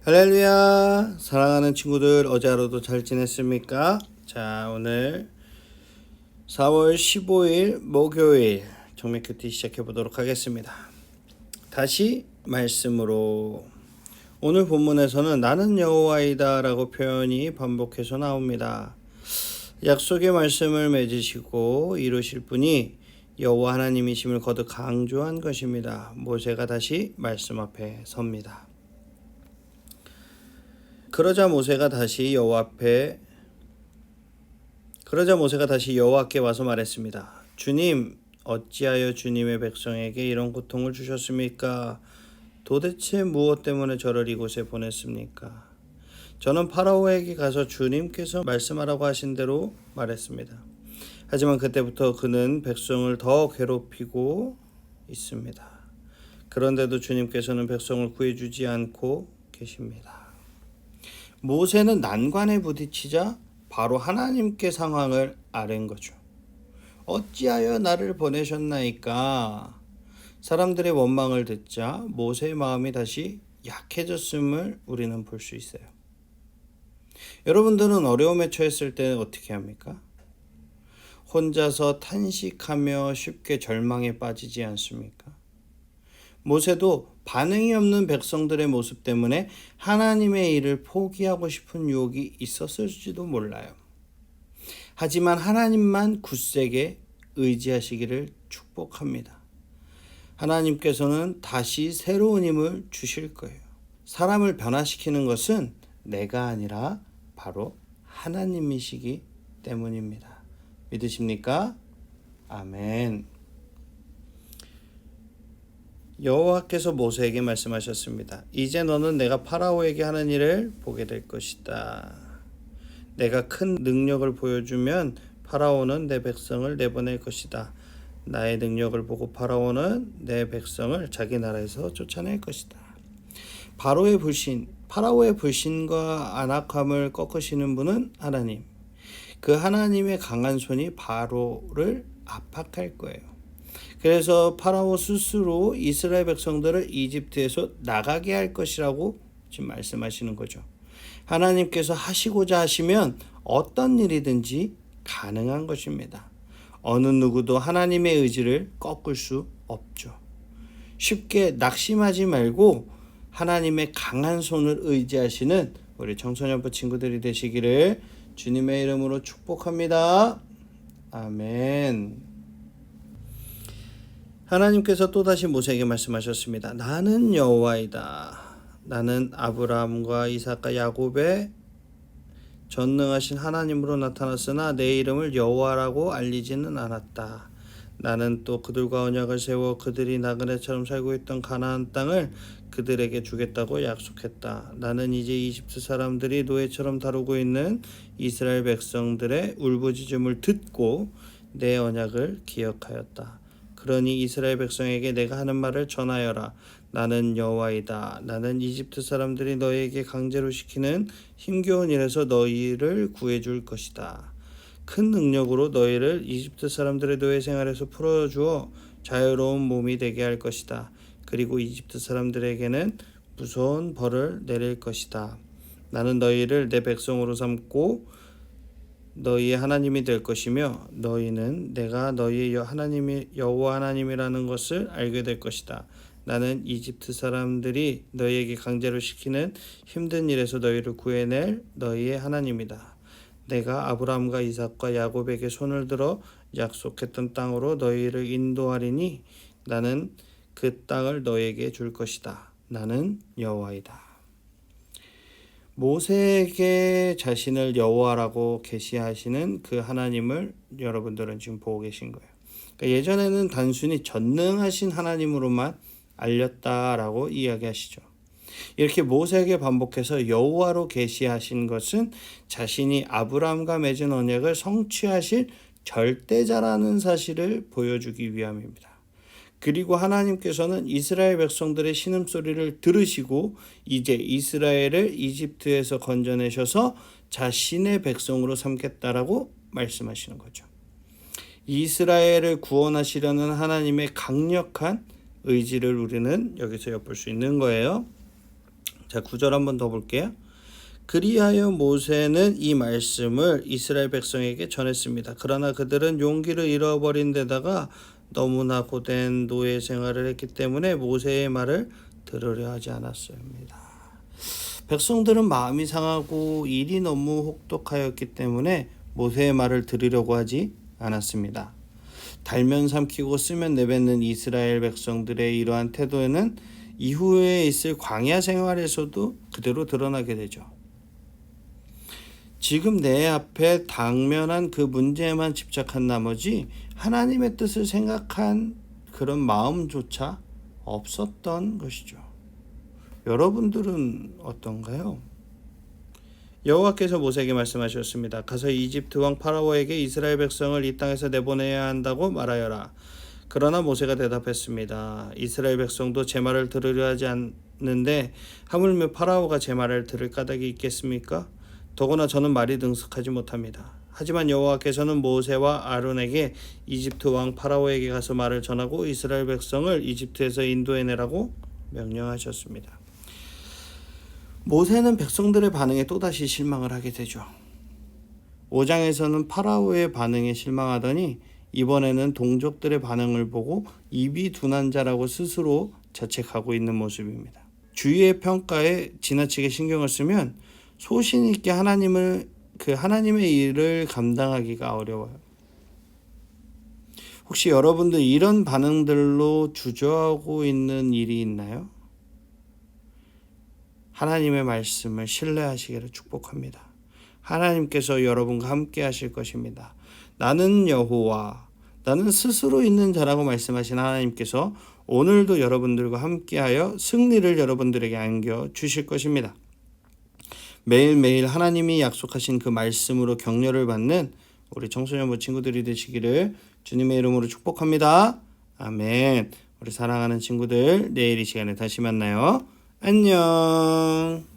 할렐루야. 사랑하는 친구들, 어제 하루도 잘 지냈습니까? 자, 오늘 4월 15일 목요일 정맥 큐티 시작해 보도록 하겠습니다. 다시 말씀으로, 오늘 본문에서는 나는 여호와이다 라고 표현이 반복해서 나옵니다. 약속의 말씀을 맺으시고 이루실 분이 여호와 하나님이심을 거듭 강조한 것입니다. 모세가 다시 말씀 앞에 섭니다. 그러자 모세가 다시 여호와께 와서 말했습니다. 주님, 어찌하여 주님의 백성에게 이런 고통을 주셨습니까? 도대체 무엇 때문에 저를 이곳에 보냈습니까? 저는 파라오에게 가서 주님께서 말씀하라고 하신 대로 말했습니다. 하지만 그때부터 그는 백성을 더 괴롭히고 있습니다. 그런데도 주님께서는 백성을 구해주지 않고 계십니다. 모세는 난관에 부딪히자 바로 하나님께 상황을 아뢰는 거죠. 어찌하여 나를 보내셨나이까? 사람들의 원망을 듣자 모세의 마음이 다시 약해졌음을 우리는 볼 수 있어요. 여러분들은 어려움에 처했을 때 어떻게 합니까? 혼자서 탄식하며 쉽게 절망에 빠지지 않습니까? 모세도 반응이 없는 백성들의 모습 때문에 하나님의 일을 포기하고 싶은 유혹이 있었을지도 몰라요. 하지만 하나님만 굳세게 의지하시기를 축복합니다. 하나님께서는 다시 새로운 힘을 주실 거예요. 사람을 변화시키는 것은 내가 아니라 바로 하나님이시기 때문입니다. 믿으십니까? 아멘. 여호와께서 모세에게 말씀하셨습니다. 이제 너는 내가 파라오에게 하는 일을 보게 될 것이다. 내가 큰 능력을 보여주면 파라오는 내 백성을 내보낼 것이다. 나의 능력을 보고 파라오는 내 백성을 자기 나라에서 쫓아낼 것이다. 파라오의 불신과 안악함을 꺾으시는 분은 하나님. 그 하나님의 강한 손이 바로를 압박할 거예요. 그래서 파라오 스스로 이스라엘 백성들을 이집트에서 나가게 할 것이라고 지금 말씀하시는 거죠. 하나님께서 하시고자 하시면 어떤 일이든지 가능한 것입니다. 어느 누구도 하나님의 의지를 꺾을 수 없죠. 쉽게 낙심하지 말고 하나님의 강한 손을 의지하시는 우리 청소년부 친구들이 되시기를 주님의 이름으로 축복합니다. 아멘. 하나님께서 또다시 모세에게 말씀하셨습니다. 나는 여호와이다. 나는 아브라함과 이삭과 야곱의 전능하신 하나님으로 나타났으나 내 이름을 여호와라고 알리지는 않았다. 나는 또 그들과 언약을 세워 그들이 나그네처럼 살고 있던 가나안 땅을 그들에게 주겠다고 약속했다. 나는 이제 이집트 사람들이 노예처럼 다루고 있는 이스라엘 백성들의 울부짖음을 듣고 내 언약을 기억하였다. 그러니 이스라엘 백성에게 내가 하는 말을 전하여라. 나는 여호와이다. 나는 이집트 사람들이 너희에게 강제로 시키는 힘겨운 일에서 너희를 구해줄 것이다. 큰 능력으로 너희를 이집트 사람들의 노예 생활에서 풀어주어 자유로운 몸이 되게 할 것이다. 그리고 이집트 사람들에게는 무서운 벌을 내릴 것이다. 나는 너희를 내 백성으로 삼고 너희의 하나님이 될 것이며 너희는 내가 너희의 하나님이 여호와 하나님이라는 것을 알게 될 것이다. 나는 이집트 사람들이 너희에게 강제로 시키는 힘든 일에서 너희를 구해낼 너희의 하나님이다. 내가 아브라함과 이삭과 야곱에게 손을 들어 약속했던 땅으로 너희를 인도하리니 나는 그 땅을 너희에게 줄 것이다. 나는 여호와이다. 모세에게 자신을 여호와라고 계시하시는 그 하나님을 여러분들은 지금 보고 계신 거예요. 그러니까 예전에는 단순히 전능하신 하나님으로만 알렸다라고 이야기하시죠. 이렇게 모세에게 반복해서 여호와로 계시하신 것은 자신이 아브라함과 맺은 언약을 성취하실 절대자라는 사실을 보여주기 위함입니다. 그리고 하나님께서는 이스라엘 백성들의 신음소리를 들으시고 이제 이스라엘을 이집트에서 건져내셔서 자신의 백성으로 삼겠다라고 말씀하시는 거죠. 이스라엘을 구원하시려는 하나님의 강력한 의지를 우리는 여기서 엿볼 수 있는 거예요. 자, 9절 한번 더 볼게요. 그리하여 모세는 이 말씀을 이스라엘 백성에게 전했습니다. 그러나 그들은 용기를 잃어버린 데다가 너무나 고된 노예 생활을 했기 때문에 모세의 말을 들으려 하지 않았습니다. 백성들은 마음이 상하고 일이 너무 혹독하였기 때문에 모세의 말을 들으려고 하지 않았습니다. 달면 삼키고 쓰면 내뱉는 이스라엘 백성들의 이러한 태도에는 이후에 있을 광야 생활에서도 그대로 드러나게 되죠. 지금 내 앞에 당면한 그 문제에만 집착한 나머지 하나님의 뜻을 생각한 그런 마음조차 없었던 것이죠. 여러분들은 어떤가요? 여호와께서 모세에게 말씀하셨습니다. 가서 이집트 왕 파라오에게 이스라엘 백성을 이 땅에서 내보내야 한다고 말하여라. 그러나 모세가 대답했습니다. 이스라엘 백성도 제 말을 들으려 하지 않는데 하물며 파라오가 제 말을 들을 까닭이 있겠습니까? 더구나 저는 말이 능숙하지 못합니다. 하지만 여호와께서는 모세와 아론에게 이집트 왕 파라오에게 가서 말을 전하고 이스라엘 백성을 이집트에서 인도해내라고 명령하셨습니다. 모세는 백성들의 반응에 또다시 실망을 하게 되죠. 5장에서는 파라오의 반응에 실망하더니 이번에는 동족들의 반응을 보고 입이 둔한 자라고 스스로 자책하고 있는 모습입니다. 주위의 평가에 지나치게 신경을 쓰면 소신 있게 하나님의 일을 감당하기가 어려워요. 혹시 여러분들 이런 반응들로 주저하고 있는 일이 있나요? 하나님의 말씀을 신뢰하시기를 축복합니다. 하나님께서 여러분과 함께 하실 것입니다. 나는 여호와, 나는 스스로 있는 자라고 말씀하신 하나님께서 오늘도 여러분들과 함께하여 승리를 여러분들에게 안겨 주실 것입니다. 매일매일 하나님이 약속하신 그 말씀으로 격려를 받는 우리 청소년부 친구들이 되시기를 주님의 이름으로 축복합니다. 아멘. 우리 사랑하는 친구들, 내일 이 시간에 다시 만나요. 안녕.